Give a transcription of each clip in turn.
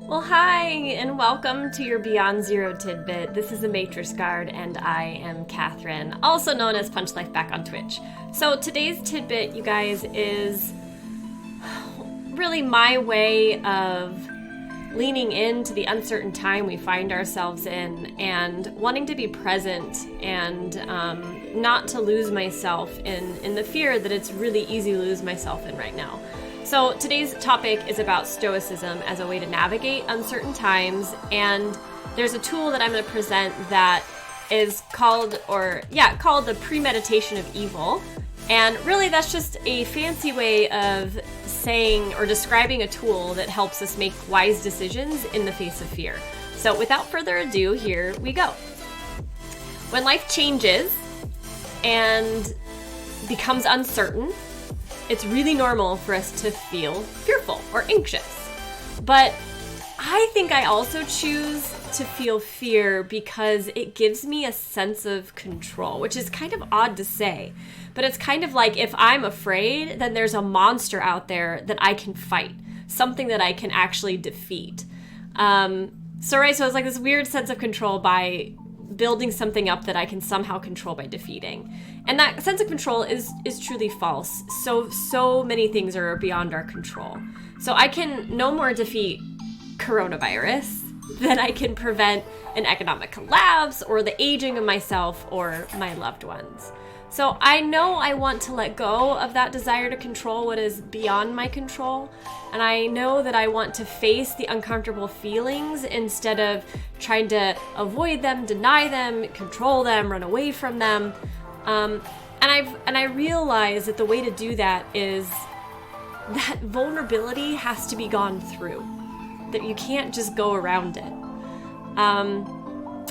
Well, hi, and welcome to your Beyond Zero tidbit. This is the Matrix Guard, and I am Catherine, also known as Punch Life Back on Twitch. So today's tidbit, you guys, is really my way of leaning into the uncertain time we find ourselves in and wanting to be present and not to lose myself in the fear that it's really easy to lose myself in right now. So today's topic is about Stoicism as a way to navigate uncertain times, and there's a tool that I'm going to present that is called the premeditation of evil. And really that's just a fancy way of saying or describing a tool that helps us make wise decisions in the face of fear. So without further ado, here we go. When life changes and becomes uncertain, it's really normal for us to feel fearful or anxious. But I think I also choose to feel fear because it gives me a sense of control, which is kind of odd to say. But it's kind of like if I'm afraid, then there's a monster out there that I can fight, something that I can actually defeat. So it's like this weird sense of control by building something up that I can somehow control by defeating. And that sense of control is truly false. So many things are beyond our control. So I can no more defeat coronavirus than I can prevent an economic collapse or the aging of myself or my loved ones. So I know I want to let go of that desire to control what is beyond my control. And I know that I want to face the uncomfortable feelings instead of trying to avoid them, deny them, control them, run away from them. And I realize that the way to do that is that vulnerability has to be gone through, that you can't just go around it.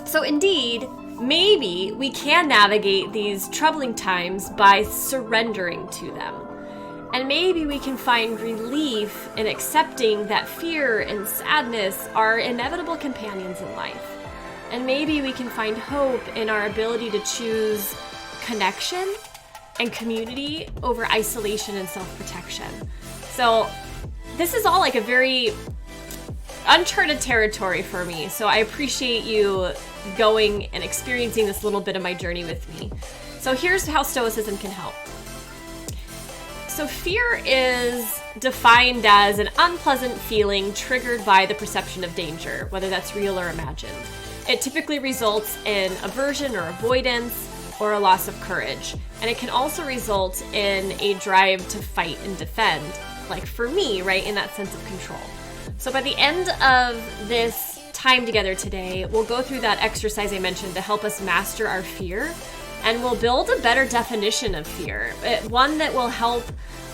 So indeed, maybe we can navigate these troubling times by surrendering to them. And maybe we can find relief in accepting that fear and sadness are inevitable companions in life. And maybe we can find hope in our ability to choose connection and community over isolation and self-protection. So this is all like a very uncharted territory for me. So I appreciate you going and experiencing this little bit of my journey with me. So here's how Stoicism can help. So fear is defined as an unpleasant feeling triggered by the perception of danger, whether that's real or imagined. It typically results in aversion or avoidance or a loss of courage. And it can also result in a drive to fight and defend, like for me, right, in that sense of control. So by the end of this time together today, we'll go through that exercise I mentioned to help us master our fear, and we'll build a better definition of fear, one that will help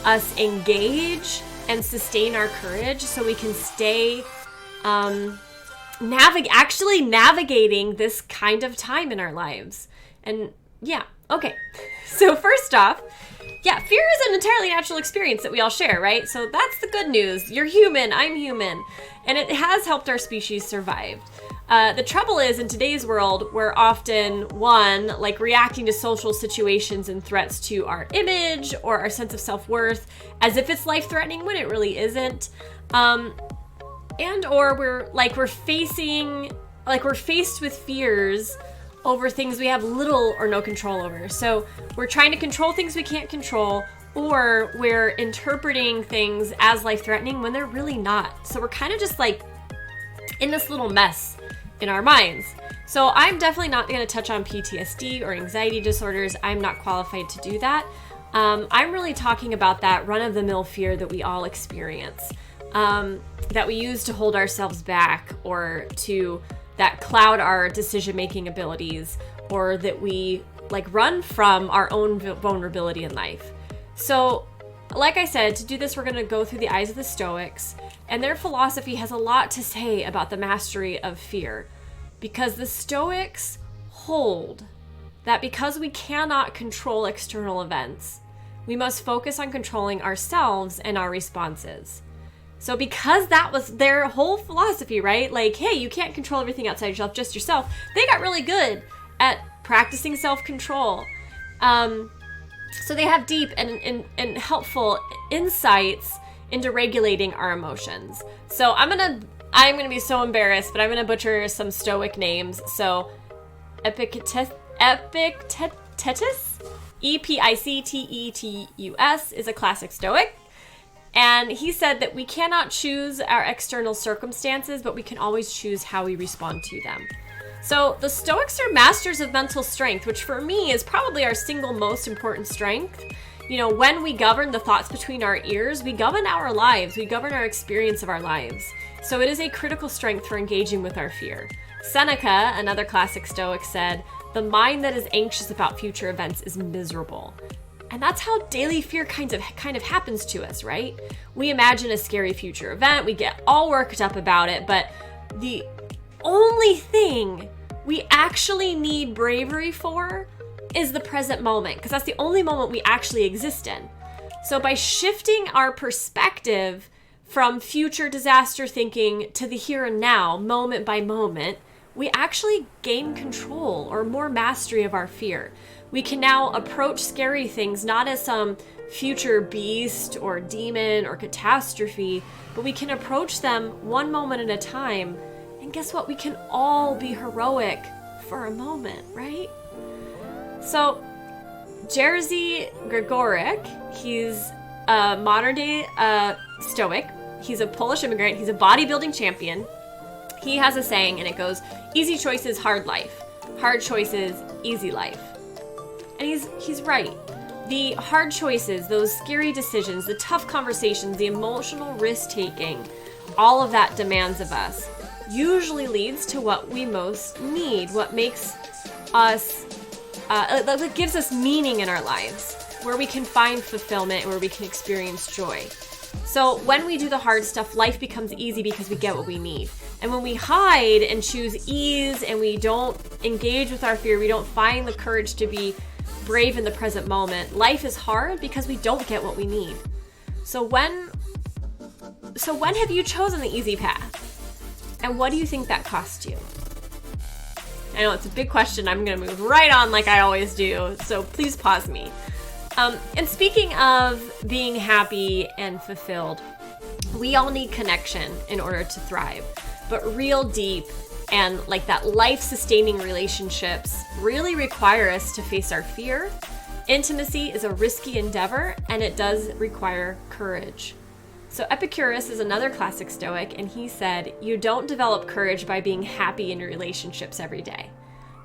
us engage and sustain our courage so we can stay navigating this kind of time in our lives. And yeah, okay. So first off, fear is an entirely natural experience that we all share, right? So that's the good news. You're human, I'm human. And it has helped our species survive. The trouble is, in today's world, we're often, reacting to social situations and threats to our image or our sense of self-worth as if it's life-threatening when it really isn't. Or we're faced with fears over things we have little or no control over. So we're trying to control things we can't control, or we're interpreting things as life-threatening when they're really not. So we're kind of just like in this little mess in our minds. So I'm definitely not going to touch on PTSD or anxiety disorders. I'm not qualified to do that. I'm really talking about that run-of-the-mill fear that we all experience, that we use to hold ourselves back or that cloud our decision-making abilities, or that we run from our own vulnerability in life. So, like I said, to do this, we're going to go through the eyes of the Stoics, and their philosophy has a lot to say about the mastery of fear, because the Stoics hold that because we cannot control external events, we must focus on controlling ourselves and our responses. So because that was their whole philosophy, right? Hey, you can't control everything outside yourself, just yourself. They got really good at practicing self-control. So they have deep and helpful insights into regulating our emotions. So I'm going to I'm going to be so embarrassed, but I'm going to butcher some Stoic names. So Epictetus, Epictetus is a classic Stoic. And he said that we cannot choose our external circumstances, but we can always choose how we respond to them. So the Stoics are masters of mental strength, which for me is probably our single most important strength. You know, when we govern the thoughts between our ears, we govern our lives, we govern our experience of our lives. So it is a critical strength for engaging with our fear. Seneca, another classic Stoic, said, "The mind that is anxious about future events is miserable." And that's how daily fear kind of happens to us, right? We imagine a scary future event, we get all worked up about it, but the only thing we actually need bravery for is the present moment, because that's the only moment we actually exist in. So by shifting our perspective from future disaster thinking to the here and now, moment by moment, we actually gain control or more mastery of our fear. We can now approach scary things not as some future beast or demon or catastrophe, but we can approach them one moment at a time. And guess what? We can all be heroic for a moment, right? So, Jerzy Gregorek, he's a modern day Stoic. He's a Polish immigrant. He's a bodybuilding champion. He has a saying, and it goes, "Easy choices, hard life. Hard choices, easy life." And he's right. The hard choices, those scary decisions, the tough conversations, the emotional risk-taking, all of that demands of us, usually leads to what we most need, what makes us, that gives us meaning in our lives, where we can find fulfillment, where we can experience joy. So when we do the hard stuff, life becomes easy because we get what we need. And when we hide and choose ease and we don't engage with our fear, we don't find the courage to be brave in the present moment, life is hard because we don't get what we need. So when have you chosen the easy path? And what do you think that cost you? I know it's a big question. I'm going to move right on like I always do, so please pause me. And speaking of being happy and fulfilled, we all need connection in order to thrive. But real deep and like that life-sustaining relationships really require us to face our fear. Intimacy is a risky endeavor, and it does require courage. So Epicurus is another classic Stoic, and he said, "You don't develop courage by being happy in your relationships every day.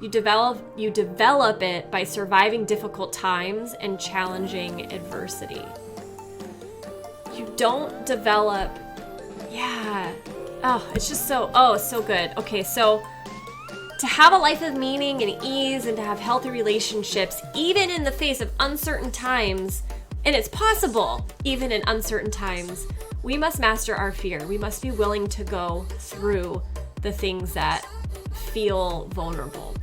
You develop it by surviving difficult times and challenging adversity." You don't develop, it's just so good. Okay, so to have a life of meaning and ease and to have healthy relationships, even in the face of uncertain times, and it's possible even in uncertain times, we must master our fear. We must be willing to go through the things that feel vulnerable.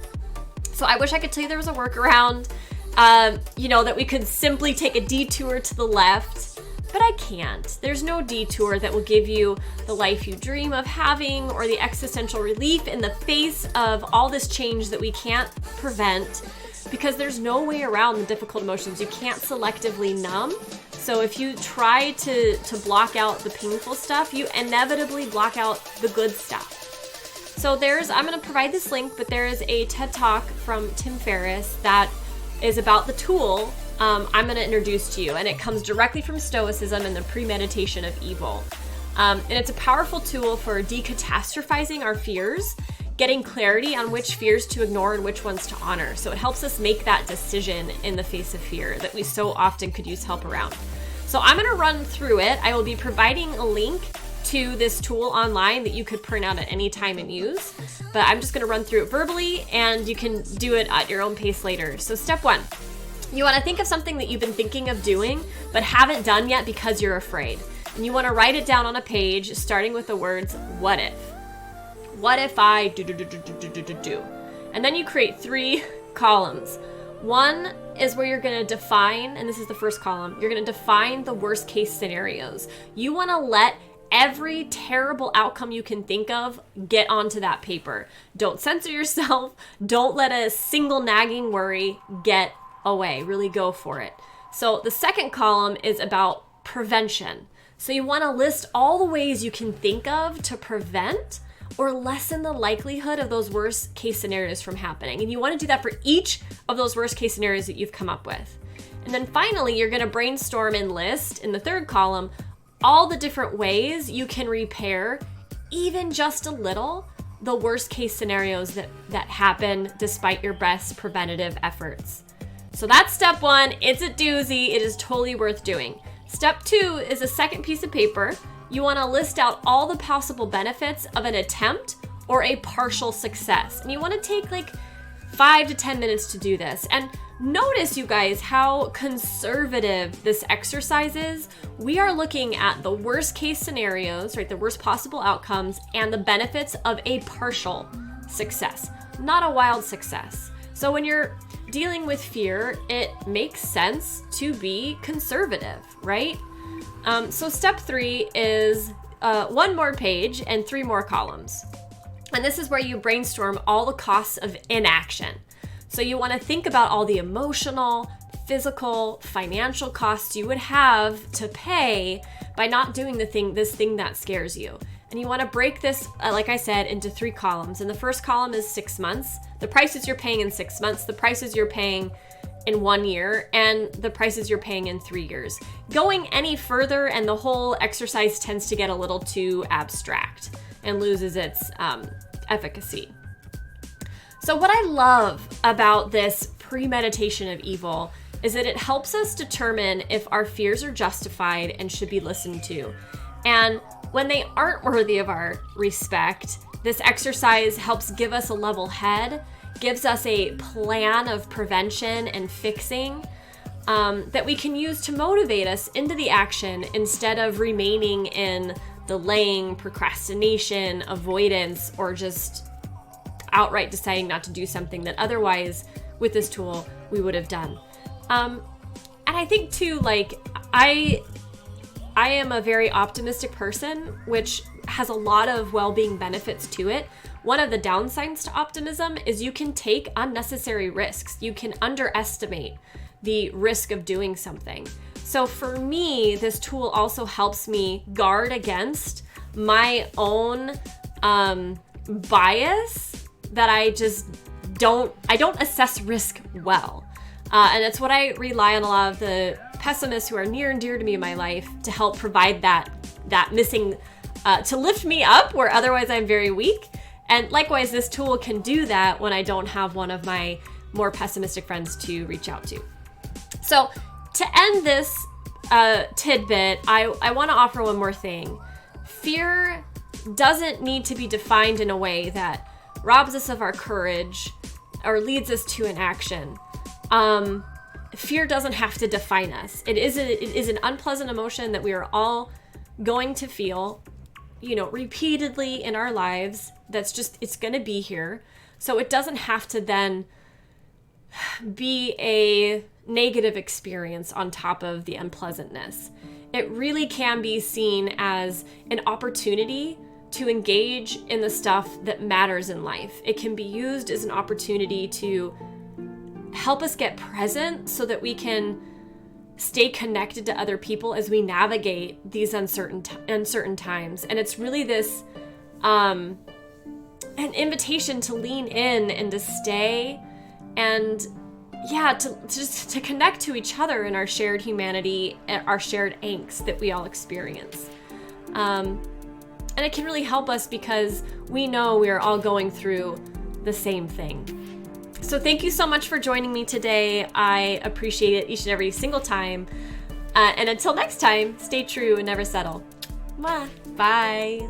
So I wish I could tell you there was a workaround, that we could simply take a detour to the left, but I can't. There's no detour that will give you the life you dream of having or the existential relief in the face of all this change that we can't prevent, because there's no way around the difficult emotions. You can't selectively numb. So if you try to block out the painful stuff, you inevitably block out the good stuff. So I'm going to provide this link, but there is a TED Talk from Tim Ferriss that is about the tool I'm going to introduce to you, and it comes directly from Stoicism and the premeditation of evil. And it's a powerful tool for decatastrophizing our fears, getting clarity on which fears to ignore and which ones to honor. So it helps us make that decision in the face of fear that we so often could use help around. So I'm going to run through it. I will be providing a link to this tool online that you could print out at any time and use, but I'm just going to run through it verbally, and you can do it at your own pace later. So step 1, you want to think of something that you've been thinking of doing but haven't done yet because you're afraid. And you want to write it down on a page, starting with the words, what if? What if I do? And then you create 3 columns. One is where you're going to define, and this is the first column, you're going to define the worst case scenarios. You want to let every terrible outcome you can think of get onto that paper. Don't censor yourself. Don't let a single nagging worry get away. Really go for it. So the second column is about prevention. So you want to list all the ways you can think of to prevent or lessen the likelihood of those worst case scenarios from happening. And you want to do that for each of those worst case scenarios that you've come up with. And then finally, you're going to brainstorm and list in the third column all the different ways you can repair, even just a little, the worst case scenarios that happen despite your best preventative efforts. So that's step one. It's a doozy. It is totally worth doing. Step two is a second piece of paper. You want to list out all the possible benefits of an attempt or a partial success. And you want to take like 5 to 10 minutes to do this. And notice, you guys, how conservative this exercise is. We are looking at the worst case scenarios, right? The worst possible outcomes and the benefits of a partial success, not a wild success. So when you're dealing with fear, it makes sense to be conservative, right? So step 3 is 1 more page and 3 more columns. And this is where you brainstorm all the costs of inaction. So you want to think about all the emotional, physical, financial costs you would have to pay by not doing this thing that scares you. And you want to break this, like I said, into 3 columns. And the first column is 6 months. The prices you're paying in 6 months, the prices you're paying in 1 year, and the prices you're paying in 3 years. Going any further and the whole exercise tends to get a little too abstract and loses its efficacy. So what I love about this premeditation of evil is that it helps us determine if our fears are justified and should be listened to. And when they aren't worthy of our respect, this exercise helps give us a level head, gives us a plan of prevention and fixing that we can use to motivate us into the action instead of remaining in delaying, procrastination, avoidance, or just outright deciding not to do something that otherwise with this tool we would have done. And I think too, like I am a very optimistic person, which has a lot of well-being benefits to it. One of the downsides to optimism is you can take unnecessary risks. You can underestimate the risk of doing something. So for me, this tool also helps me guard against my own bias that I don't assess risk well. And it's what I rely on a lot of the pessimists who are near and dear to me in my life to help provide that missing, to lift me up where otherwise I'm very weak. And likewise, this tool can do that when I don't have one of my more pessimistic friends to reach out to. So to end this tidbit, I want to offer one more thing. Fear doesn't need to be defined in a way that robs us of our courage or leads us to an action. Fear doesn't have to define us. It is an unpleasant emotion that we are all going to feel, repeatedly in our lives. It's going to be here. So it doesn't have to then be a negative experience on top of the unpleasantness. It really can be seen as an opportunity to engage in the stuff that matters in life. It can be used as an opportunity to help us get present so that we can stay connected to other people as we navigate these uncertain times. And it's really this an invitation to lean in and to stay and to connect to each other in our shared humanity, our shared angst that we all experience. And it can really help us because we know we are all going through the same thing. So thank you so much for joining me today. I appreciate it each and every single time. And until next time, stay true and never settle. Mwah. Bye.